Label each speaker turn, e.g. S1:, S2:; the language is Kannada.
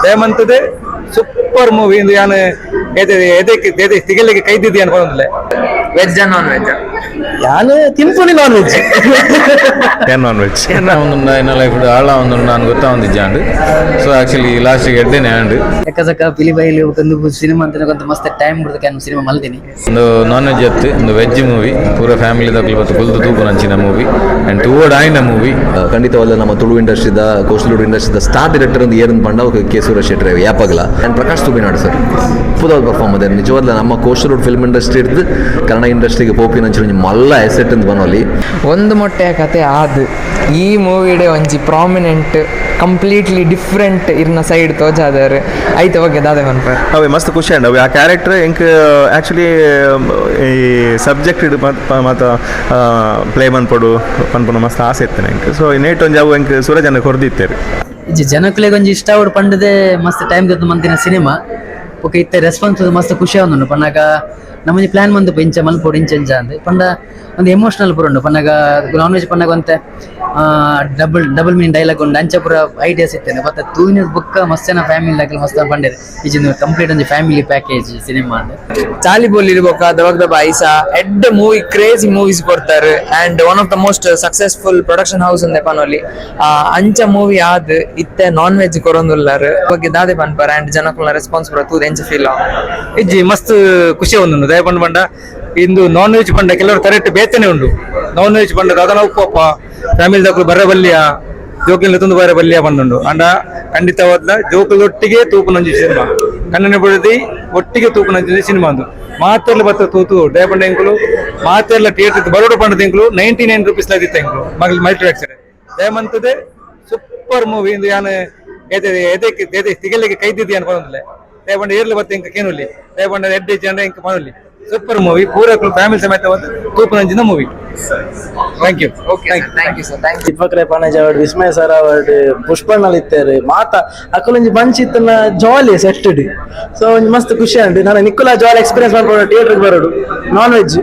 S1: ಹೇಮಂತದ ಸೂಪರ್ ಮೂವಿ ಇಂದು ಯಾನು ತಿಗಲಿಗೆ ಕೈದಿದ್ದಿ ಅನ್ಕೊಂಡ್ಲೆ.
S2: ವೆಜ್ ನಾನ್ ವೆಜ್
S3: ಯಾನು ತಿನ್ಪುನಿ non veg
S4: non veg life ಆಳ ಒಂದು ನಾನು ಗೊತ್ತಾ ಒಂದು ಜಾಂಡ್ ಸೊ ಆಕ್ಚುಲಿ ಲಾಸ್ಟ್ ಎಡ್ಡೆನೆ ಆಂಡ್
S3: ಎಕ್ಕಸಕ್ಕ ಪಿಲಿ ಬೈಲಿ ಒಂದು ಸಿನಿಮಾ ಅಂತ ಕೊಂತ ಮಸ್ತ್ ಟೈಮ್ ಬಿಡ್ದಕ್ಕೆ ಸಿನಿಮಾ ಮಲ್ತೀನಿ
S4: ಒಂದು ನಾನ್ ವೆಜ್ ಎತ್ತು ಒಂದು ವೆಜ್ ಮೂವಿ ಪೂರ ಫ್ಯಾಮಿಲಿ ದಕ್ಕಲು ಬತ್ತು ಕುಲ್ದು ತೂಪು ನಂಚಿನ ಮೂವಿ ಅಂಡ್ ಟುವರ್ಡ್ ಆಯ್ನ ಮೂವಿ
S5: ಖಂಡಿತವಲ್ಲ ನಮ್ಮ ತುಳು ಇಂಡಸ್ಟ್ರಿದ ಕೋಸ್ಟಲ್ ಇಂಡಸ್ಟ್ರಿದ ಸ್ಟಾರ್ ಡೈರೆಕ್ಟರ್ ಅಂತ ಏರನ್ ಪಂಡ ಕೆ ಸುರೇಶ್ ಶೆಟ್ಟಿ ಯಾಪಗಲ ಅಂಡ್ ಪ್ರಕಾಶ್ ತುಬಿನಾಡು ಸರ್ ಪುದ ಪರ್ಫಾರ್ಮ್ ಅದೇ ನಿಜವಾದ ನಮ್ಮ ಕೋಸ್ಟಲ್ ಫಿಲ್ಮ್ ಇಂಡಸ್ಟ್ರಿ ಇರ್ದು ಕನ್ನಡ ಇಂಡಸ್ಟ್ರಿಗೆ ಪೋಪಿನ ಮಲ್ಲ ಎಸೆಟ್ ಅಂತ ಬನ್ನೋಲಿ
S2: ಒಂದು ಮೊಟ್ಟೆಯ ಕತೆ ಆದ್ ಈ ಮೂವಿಡೆ ಒಂಜಿ ಪ್ರಾಮಿನೆಂಟ್ ಕಂಪ್ಲೀಟ್ಲಿ ಡಿಫ್ರೆಂಟ್ ಇರ್ನ ಸೈಡ್ ತೋಜಾದರ್ ಐತ ಬಗ್ಗೆ ದಾದೆ ಮನ್ಪರ್
S4: ಅವೆ ಮಸ್ತ್ ಖುಷಿ ಅಂಡ್ ಅವೆ ಆ ಕ್ಯಾರೆಕ್ಟರ್ ಎಂಕ್ ಆ್ಯಕ್ಚುಲಿ ಈ ಸಬ್ಜೆಕ್ಟ್ ಮತ್ತು ಪ್ಲೇ ಮನ್ಪಡು ಪನ್ಪುನ ಮಸ್ತ್ ಆಸೆ ಇತ್ತೇನೆ ಎಂಕ್ ಸೊ ನೇಟ್ ಒಂಜಿ ಅವು ಎಂಕ್ ಸೂರಜನ ಹೊರದಿತ್ತೇರಿ
S3: ಜನಕ್ಲೆಗ್ ಒಂಜಿ ಇಷ್ಟ ಅವ್ರು ಪಂಡದೆ ಮಸ್ತ್ ಟೈಮ್ ದತ್ತು ಮಂತಿನ ಸಿನಿಮಾ ಓಕೆ ಇತ್ತೆ ರೆಸ್ಪಾನ್ಸ್ ಮಸ್ತ್ ಖುಷಿ ಆವೊಂದುಂಡು ಪನ್ನಾಗ ನಮ್ಮಂಜಿ ಪ್ಲಾನ್ ಮಂದು ಇಂಚ ಮಲ್ಪೋಡು ಇಂಚ ಅಂದ್ ಪಂಡ ಒಂದು ಎಮೋಷನಲ್ ಪುರ ಉಂಡು ಪನ್ನಾಗ ನಾನ್ ವೆಜ್ ಪನ್ನಾಗ ಒಂತೆ ಡಬಲ್ ಮೀನಿಂಗ್ ಡೈಲಾಗ್ ಉಂಡು ಅಂಚ ಪೂರ ಐಡಿಯಾಸ್ ಇತ್ತೇನೆ ಮತ್ತೆ ತೂವಿನ ಬುಕ್ಕ ಮಸ್ತ್ ಫ್ಯಾಮಿಲಿ ದಾಖಲೆ ಮಸ್ತ್ ಪಂಡೇರು ಈಜಿನ ಕಂಪ್ಲೀಟ್ ಒಂದು ಫ್ಯಾಮಿಲಿ ಪ್ಯಾಕೇಜ್ ಸಿನಿಮಾ ಅಂದ್
S2: ಚಾಲಿ ಬೋಲಿ ಇರ್ಬೋಕ ದವಾಗ ಐಸ ಎಡ್ ಮೂವಿ ಕ್ರೇಜಿ ಮೂವೀಸ್ ಕೊಡ್ತಾರೆ and one of the most successful production house ಅಂದೆ ಪನೋಲಿ ಅಂಚ ಮೂವಿ ಆದ್ ಇತ್ತೆ ನಾನ್ ವೆಜ್ ಕೊರೊಂದುಲ್ಲಾರು ಬಗ್ಗೆ ದಾದೆ ಪನ್ಪರ ಅಂಡ್ ಜನಕ್ಕುಲ ರೆಸ್ಪಾನ್ಸ್ ಪೂರ ತೂದ್ ಎಂಚ ಫೀಲ್
S1: ಇಜ್ಜಿ ಮಸ್ತ್ ಖುಷಿ ಒಂದು ದಯ ಪಂಡ ಪಂಡ ಇಂದು ನಾನ್ ವೆಜ್ ಪಂಡ ಕೆಲವರು ಕರೆಕ್ಟ್ ಬೇತನೆ ಉಂಡು ನಾನ್ ವೆಜ್ ಪಂಡ ಅದನ್ನ ಉಪ್ಪಪ್ಪ ಫ್ಯಾಮಿಲಿ ದಕ್ಕಲು ಬರ ಬಲ್ಲಿಯ ಜೋಕಿಲ್ ತಂದು ಬರ ಬಲ್ಲಿಯ ಬಂದುಂಡು ಅಂಡ ಖಂಡಿತವಾದ ಜೋಕುಲೊಟ್ಟಿಗೆ ತೂಪು ನಂಜಿ ಸಿನಿಮಾ ಕಣ್ಣನ ಬಿಡದಿ ಒಟ್ಟಿಗೆ ತೂಪು ನಂಜಿದ ಸಿನಿಮಾ ಅಂದು ಮಾತೆರ್ಲ ಬತ್ತ ತೂತು ಡಯಪಂಡ ಎಂಕುಲು ಮಾತೆರ್ಲ ಥಿಯೇಟರ್ ಬರೋಡು ಪಂಡದ ಎಂಕುಲು 99 ರೂಪೀಸ್ ಲದಿತ್ತ ಎಂಕುಲು ಮಲ್ಟಿಪ್ಲೆಕ್ಸ್ ಹೇಮಂತದ ಸೂಪರ್ ಮೂವಿ ಇಂದು ಯಾನು ತಿಗಲಿಗೆ ಕೈದಿದ್ದಿ ಅನ್ಕೊಂಡ್ಲೆ ದಯಪಂಡ ಏರ್ಲಿ ಬತ್ತ ಎಂಕ ಕೇನುಲಿ ದಯಪಂಡ ಎಡ್ಡೆ ಜನ ಎಂಕ ಮನಲಿ ಸೂಪರ್ ಮೂವಿ ಪೂರ ಫ್ಯಾಮಿಲಿ ಸಮೇತ ತೂಪು ನಂಜಿನ movie. Thank you.
S2: Thank you sir thank you.
S3: Deepak Panaje award Vismaya sir award ಪುಷ್ಪಣ್ಣಲ್ ಇತ್ತೇರು ಮಾತ ಅಕ್ಕಲೊಂಜಿ ಬಂಚಿತ್ತನ ಜಾಲಿ ಸೆಟ್ಟಡ್ ಸೊ ಒಂಜಿ ಮಸ್ತ್ ಖುಷಿ ಅಂಡ್ ನಾನು ನಿಕ್ಕುಲ ಜಾಲಿ ಎಕ್ಸ್ಪೀರಿಯನ್ಸ್ ಮಾಡ್ಕೊಂಡು ಥಿಯೇಟರ್ಗೆ ಬರೋಡು ನಾನ್ ವೆಜ್